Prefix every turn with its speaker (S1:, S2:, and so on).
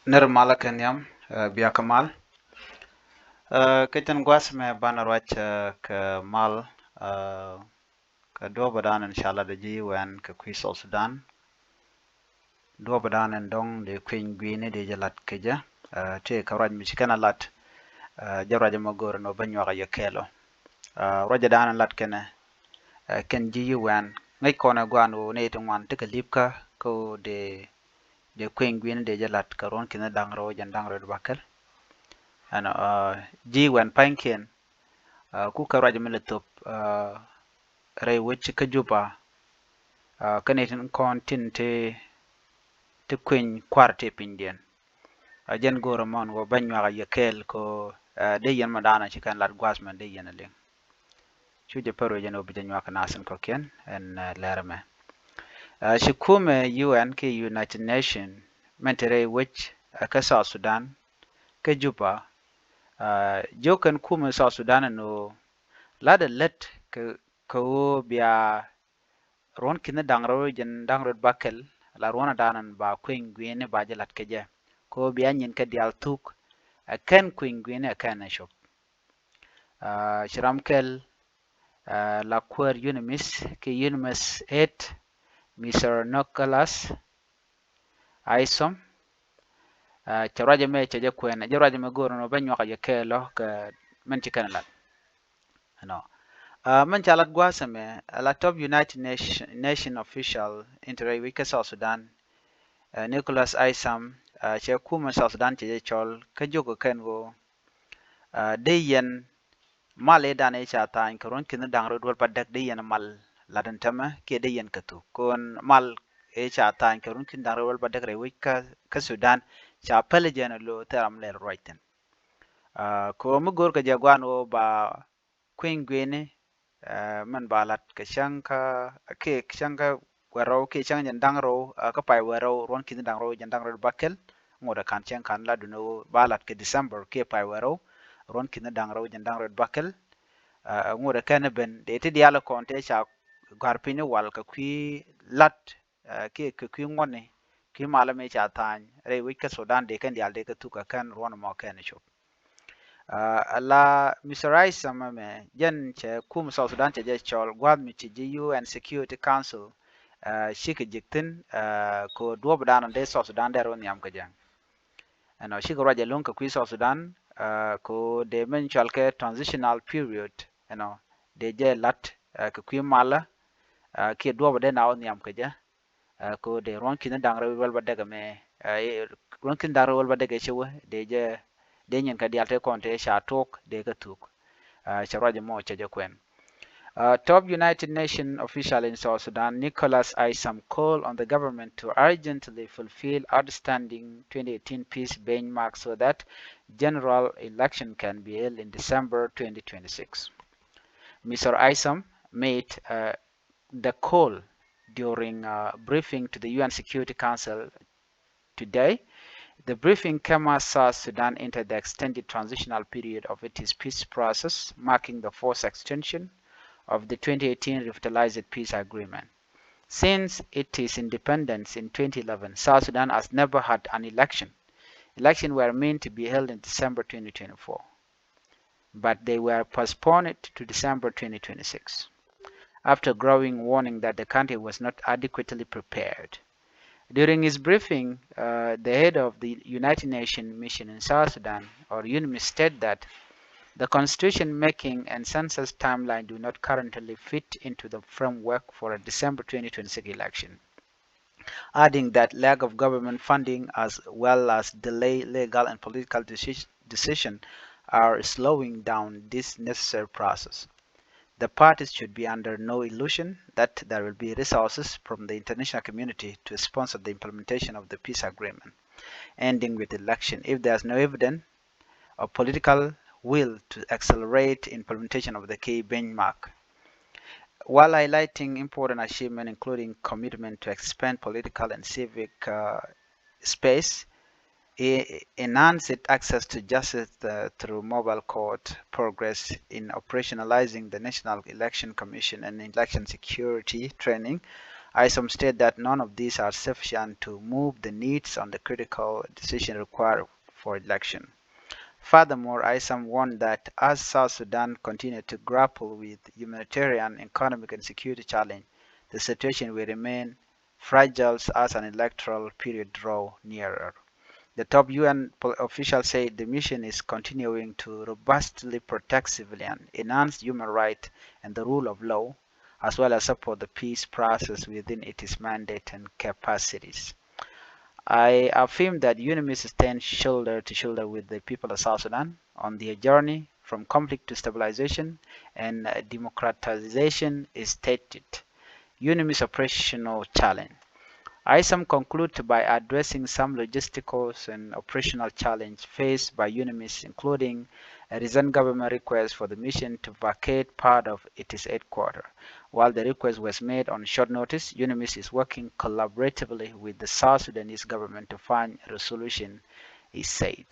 S1: Ner mala kenyam biya kamal keten gwas me bana rwach ke mal ke do badan inshallah de ji wen ke kwisol Sudan do badan en dong de kwen gwine de jalat keja te ka rwaj mi kana lat jarwaje magor no banyo ga yakelo roja dan lat kene ken ji wen ngai kona gwanu ne to wan te lipka ko de kwen gwine de jalat ka ron kina dangro jan dangro bakal ano ji wen pankien ku ka rwaj mi letop ray wech ka juba kane tin kon tin te kwen kwarte pindien jen goro mon go banywa ga yekel ko de yen madana chikan lat gwasman de yen ling chuje pero jen obi janwa ka nasen ko ken en lerme shikume UN ke United Nation mentere wech ka South Sudan ka juba jokan kuma South Sudan no lada let ko biya ron kina dangro jen dangro bakel la rona danan ba kwen gwene ba jalat keje ko biya nyin ka dial tuk ken kwen gwene ken shop shiramkel la kwer unimis ke unimis 8 Mr. Nicholas Isom charaje me cheje kwen jaraje me goro no banyo ka kelo ka men chikan lat no man chalat gwasame la top United Nation official intere wika South Sudan Nicholas Isam che kuma South Sudan che chol ka jogo ken go de yen mal e dane cha tan karon kin dang ro dol padak de yen mal ladan tama ke de yen katu kon mal e cha tan karon kin dang ro dol padak re wika ka Sudan cha pele jen lo teram le roiten ko mu gor ka jagwan o ba queen gwene man balat ka shanka ke shanka wero ke chang jan dang ro ka pai wero ron kin dang ro jan dang ro bakel ngoda kan chen kan la duno balat ke December ke pai wero ron kin dang ro jan dang ro bakel ngoda kan ben de te diala konte cha garpini wal ka kwi lat ke kwi ngone kwi mala me cha tan re wi ka Sudan de kan dial de ka tuka kan ron mo kan shop la Mr. Sama me jen che kum South Sudan che je chol gwad mi chi UN Security Council shike jiktin ko duob dan de South Sudan der on yam ka jang ano shike roje lon ka kwi South Sudan ko de men chol ke transitional period de je lat ka kwi mala ke duob de na on yam ka ja ko de ron kin dang re wel ba daga me ron kin dang re wel ba daga chewe de je de nyen ka dialte konte sha tok de ka tuk charaje mo cheje kwen top United Nations official in South Sudan Nicholas Isam called on the government to urgently fulfill outstanding 2018 peace benchmark so that general election can be held in December 2026. Mr. Isam made the call during a briefing to the UN Security Council today. The briefing came as South Sudan entered the extended transitional period of its peace process, marking the fourth extension of the 2018 revitalized peace agreement. Since its independence in 2011, South Sudan has never had an election. Elections were meant to be held in December 2024, but they were postponed to December 2026 after growing warning that the country was not adequately prepared. During his briefing, the head of the United Nations mission in South Sudan, or UNMISS, stated that the constitution-making and census timeline do not currently fit into the framework for a December 2026 election, adding that lack of government funding as well as delayed legal and political decisions are slowing down this necessary process. The parties should be under no illusion that there will be resources from the international community to sponsor the implementation of the peace agreement, ending with election if there is no evidence of political will to accelerate implementation of the key benchmark. While highlighting important achievements including commitment to expand political and civic space, enhanced access to justice through mobile court, progress in operationalizing the National Election Commission and election security training ISOM state that none of these are sufficient to move the needs on the critical decision required for election. Furthermore, ISOM warned that as South Sudan continues to grapple with humanitarian, economic, and security challenges, the situation will remain fragile as an electoral period draws nearer. The top UN official said the mission is continuing to robustly protect civilians, enhance human rights and the rule of law, as well as support the peace process within its mandate and capacities. I affirm that UNMISS stands shoulder to shoulder with the people of South Sudan on their journey from conflict to stabilization and democratization is stated. UNMISS operational challenge. ISOM concludes by addressing some logistical and operational challenges faced by UNMISS, including a recent government request for the mission to vacate part of its headquarters. While the request was made on short notice, UNMISS is working collaboratively with the South Sudanese government to find a resolution, he said.